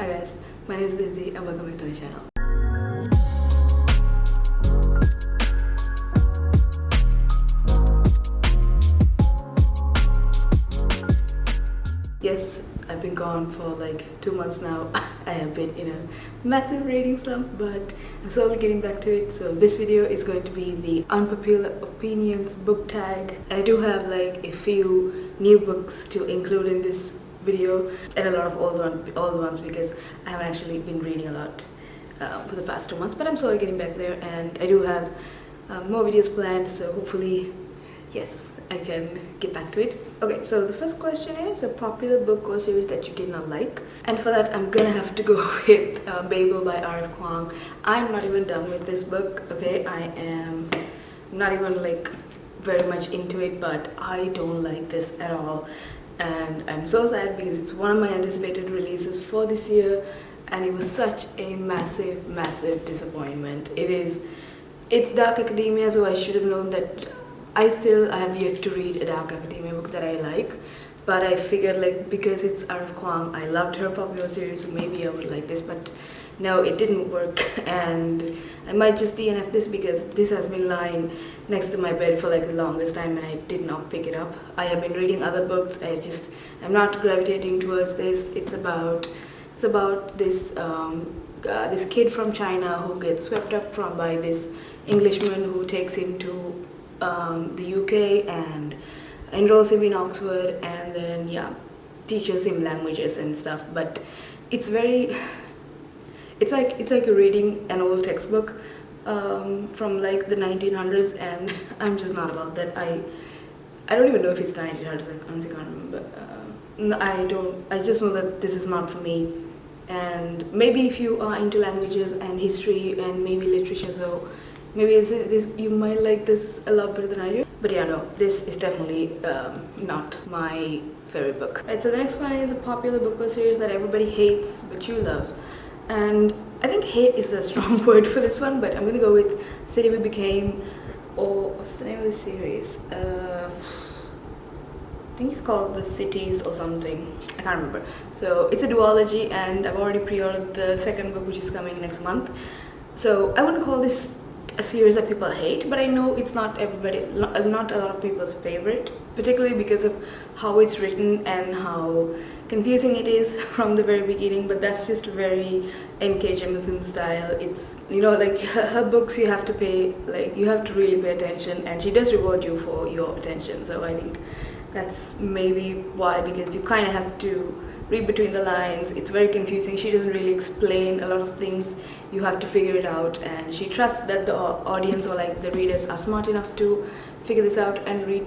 Hi guys, my name is Aditi and welcome back to my channel. Yes, I've been gone for like 2 months now. I have been in a massive reading slump, but I'm slowly getting back to it. So this video is going to be the unpopular opinions book tag. And I do have like a few new books to include in this video and a lot of old ones because I haven't actually been reading a lot for the past 2 months, but I'm slowly getting back there, and I do have more videos planned, so hopefully yes, I can get back to it. Okay, so the first question is a popular book or series that you did not like, and for that I'm gonna have to go with Babel by R.F. Kuang. I'm not even done with this book, okay? I am not even like very much into it, but I don't like this at all. And I'm so sad because it's one of my anticipated releases for this year, and it was such a massive disappointment. It's dark academia, so I should have known that. I have yet to read a dark academia book that I like, but I figured like because it's R.F. Kuang, I loved her popular series, so maybe I would like this, but no, it didn't work, and I might just DNF this because this has been lying next to my bed for like the longest time and I did not pick it up. I have been reading other books, I'm not gravitating towards this. It's about this this kid from China who gets swept up by this Englishman who takes him to the UK and enrolls him in Oxford, and then teaches him languages and stuff. But it's like reading an old textbook from like the 1900s, and I'm just not about that. I don't even know if it's 1900s. I honestly can't remember. I just know that this is not for me. And maybe if you are into languages and history and maybe literature, so maybe you might like this a lot better than I do. But yeah, no, this is definitely not my favorite book. Right, so the next one is a popular book or series that everybody hates but you love. And I think hate is a strong word for this one, but I'm gonna go with City We Became, or what's the name of the series? I think it's called The Cities or something. I can't remember. So it's a duology, and I've already pre-ordered the second book, which is coming next month. So I wouldn't call this a series that people hate, but I know it's not not a lot of people's favorite, particularly because of how it's written and how confusing it is from the very beginning. But that's just very N.K. Jemisin style. It's, you know, like her books, you have to really pay attention, and she does reward you for your attention. So I think that's maybe why, because you kind of have to read between the lines. It's very confusing. She doesn't really explain a lot of things. You have to figure it out, and she trusts that the audience or like the readers are smart enough to figure this out and read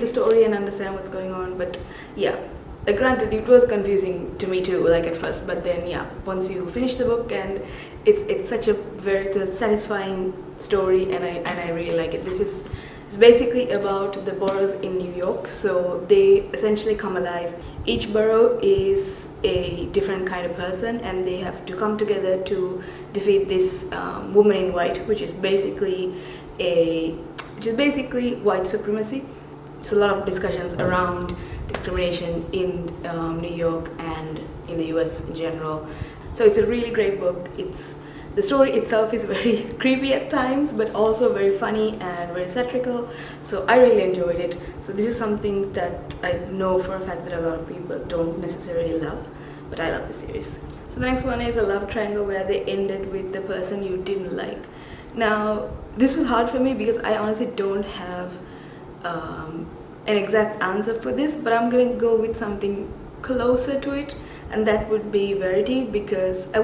the story and understand what's going on. But yeah, granted, it was confusing to me too, like at first, but then once you finish the book, and it's such a very satisfying story, and I really like it. It's basically about the boroughs in New York, so they essentially come alive. Each borough is a different kind of person, and they have to come together to defeat this woman in white, which is basically white supremacy. It's a lot of discussions around discrimination in New York and in the US in general. So it's a really great book. The story itself is very creepy at times, but also very funny and very satirical, so I really enjoyed it. So this is something that I know for a fact that a lot of people don't necessarily love, but I love the series. So the next one is a love triangle where they ended with the person you didn't like. Now, this was hard for me because I honestly don't have an exact answer for this, but I'm gonna go with something closer to it, and that would be Verity, because I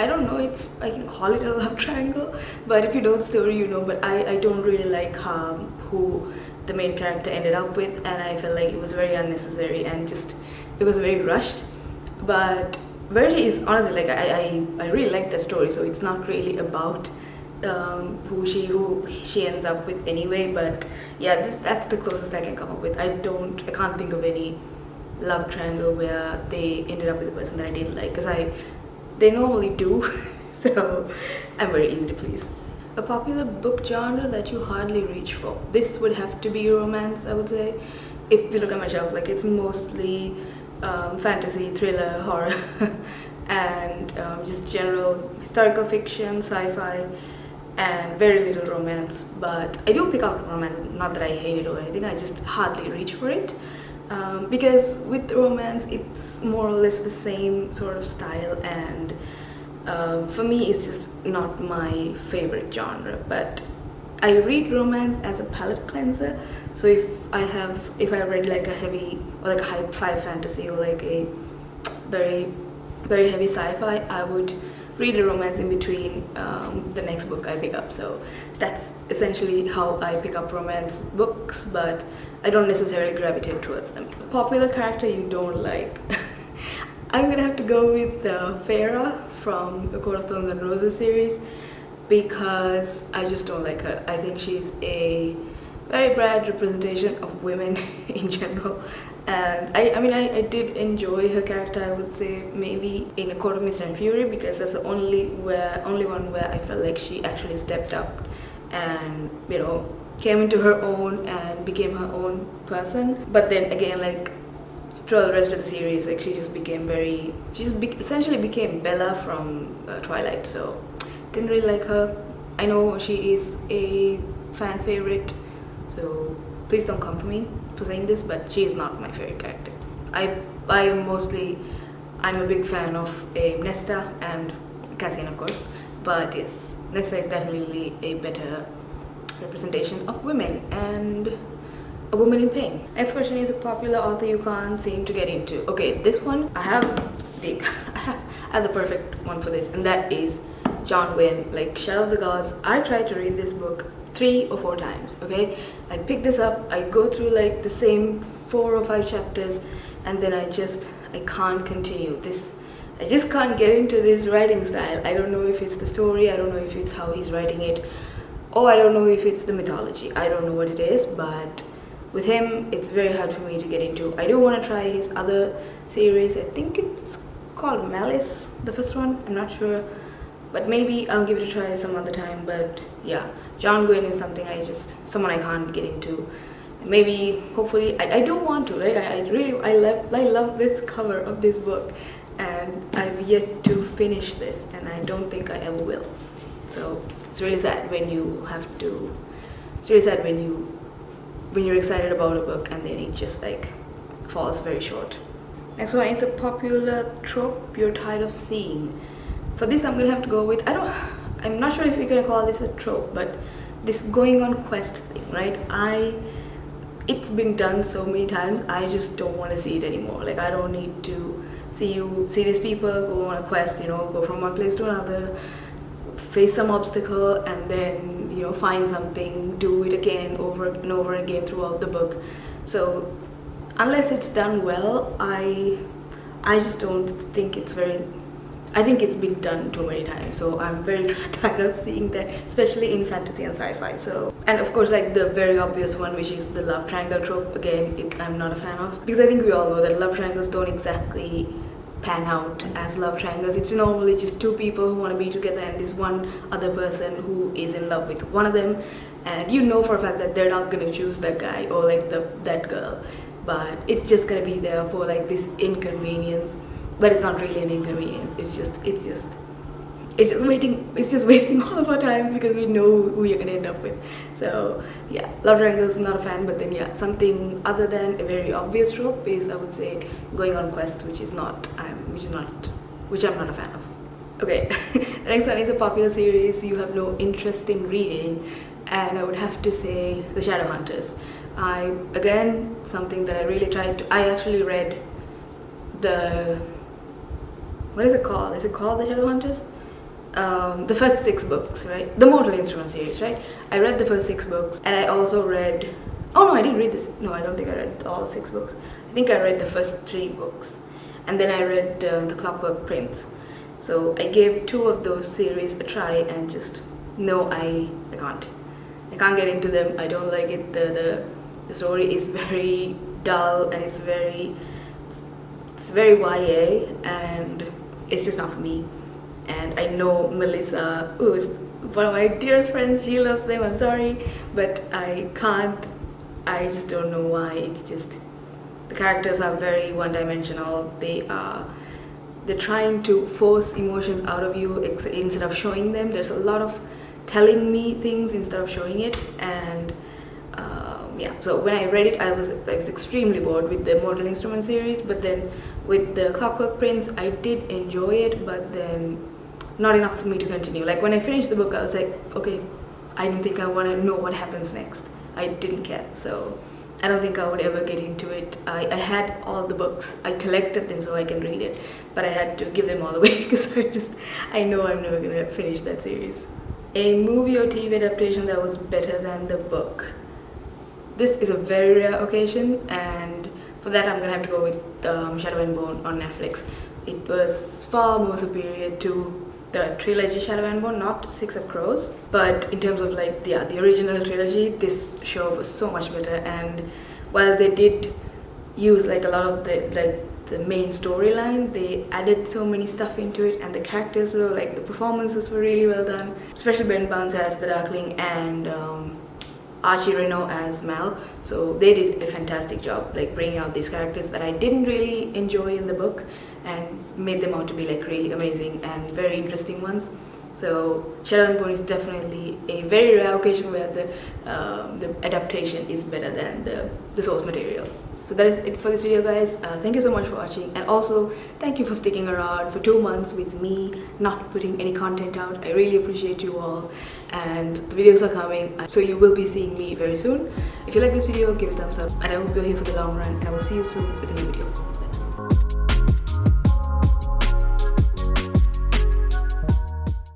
don't know if I can call it a love triangle, but if you know the story, you know. But I don't really like who the main character ended up with, and I felt like it was very unnecessary and it was very rushed. But Verity is honestly like I really like the story, so it's not really about who she ends up with anyway. But yeah, that's the closest I can come up with. I can't think of any love triangle where they ended up with a person that I didn't like, because they normally do. So I'm very easy to please. A popular book genre that you hardly reach for. This would have to be romance, I would say. If you look at my shelf, like it's mostly fantasy, thriller, horror. and just general historical fiction, sci-fi, and very little romance. But I do pick up romance, not that I hate it or anything, I just hardly reach for it. Because with romance, it's more or less the same sort of style, and for me, it's just not my favorite genre. But I read romance as a palate cleanser. So if I read like a heavy or like a high five fantasy or like a very very heavy sci-fi, I would read a romance in between the next book I pick up. So that's essentially how I pick up romance books, but I don't necessarily gravitate towards them. Popular character you don't like. I'm gonna have to go with Farah from the Court of Thorns and Roses series, because I just don't like her. I think she's a very bad representation of women in general. And I mean, I did enjoy her character, I would say, maybe in A Court of Mist and Fury, because that's the only one where I felt like she actually stepped up and, you know, came into her own and became her own person. But then again, like, throughout the rest of the series, like, she essentially became Bella from Twilight. So didn't really like her. I know she is a fan favorite, so please don't come for me for saying this, but she is not my favorite character. I'm a big fan of Nesta and Cassian, of course, but yes, Nesta is definitely a better representation of women and a woman in pain. Next question is a popular author you can't seem to get into. Okay, this one I have the perfect one for this, and that is John Wynne, like Shadow of the Gods. I tried to read this book 3 or 4 times, okay? I pick this up, I go through like the same 4 or 5 chapters, and then I can't continue this. I just can't get into this writing style. I don't know if it's the story, I don't know if it's how he's writing it, or I don't know if it's the mythology. I don't know what it is, but with him, it's very hard for me to get into. I do want to try his other series. I think it's called Malice, the first one, I'm not sure, but maybe I'll give it a try some other time. But yeah, John Gwynne is someone I can't get into. Maybe, hopefully, I do want to, right? I love this cover of this book, and I've yet to finish this, and I don't think I ever will. So it's really sad when you're excited about a book and then it just like falls very short. Next one is a popular trope you're tired of seeing. For this, I'm gonna have to go with, I'm not sure if we're gonna call this a trope, but this going on quest thing, right? It's been done so many times, I just don't want to see it anymore. Like, I don't need to see these people go on a quest, you know, go from one place to another, face some obstacle, and then, you know, find something, do it again over and over again throughout the book. So unless it's done well, I just don't think I think it's been done too many times, so I'm very tired of seeing that, especially in fantasy and sci-fi. So, and of course, like the very obvious one, which is the love triangle trope, again, I'm not a fan of, because I think we all know that love triangles don't exactly pan out as love triangles. It's normally just 2 people who want to be together and this one other person who is in love with one of them, and you know for a fact that they're not going to choose that guy or like that girl, but it's just going to be there for like this inconvenience. But it's not really an inconvenience, it's just wasting all of our time, because we know who you're gonna end up with. So yeah, love triangles, not a fan. But then yeah, something other than a very obvious trope is, I would say, going on quest, which I'm not a fan of. Okay, the next one is a popular series you have no interest in reading, and I would have to say The Shadowhunters. Something that I really tried to, I actually read what is it called? Is it called The Shadowhunters? The first 6 books, right? The Mortal Instruments series, right? I read the first 6 books, and I also read... Oh no, I didn't read this. No, I don't think I read all 6 books. I think I read the first 3 books, and then I read The Clockwork Prince. So I gave 2 of those series a try, and just no, I can't get into them. I don't like it. The story is very dull, and it's very YA, and it's just not for me. And I know Melissa, who is one of my dearest friends, she loves them, I'm sorry, but I just don't know why. It's just, the characters are very one-dimensional. They are they're trying to force emotions out of you instead of showing them. There's a lot of telling me things instead of showing it, and yeah, so when I read it, I was extremely bored with the Mortal Instruments series, but then with the Clockwork Prince, I did enjoy it, but then not enough for me to continue. Like when I finished the book, I was like, okay, I don't think I want to know what happens next. I didn't care, so I don't think I would ever get into it. I had all the books, I collected them so I can read it, but I had to give them all away because I know I'm never gonna finish that series. A movie or TV adaptation that was better than the book. This is a very rare occasion, and for that I'm gonna have to go with Shadow and Bone on Netflix. It was far more superior to the trilogy Shadow and Bone, not Six of Crows, but in terms of like the original trilogy, this show was so much better. And while they did use like a lot of the main storyline, they added so many stuff into it, and the characters were like, the performances were really well done, especially Ben Barnes as the Darkling and Archie Reno as Mal. So they did a fantastic job like bringing out these characters that I didn't really enjoy in the book and made them out to be like really amazing and very interesting ones. So Shadow and Bone is definitely a very rare occasion where the adaptation is better than the source material. So that is it for this video, guys. Thank you so much for watching, and also thank you for sticking around for 2 months with me not putting any content out. I really appreciate you all, and the videos are coming, so you will be seeing me very soon. If you like this video, give it a thumbs up, and I hope you're here for the long run, and I will see you soon with a new video.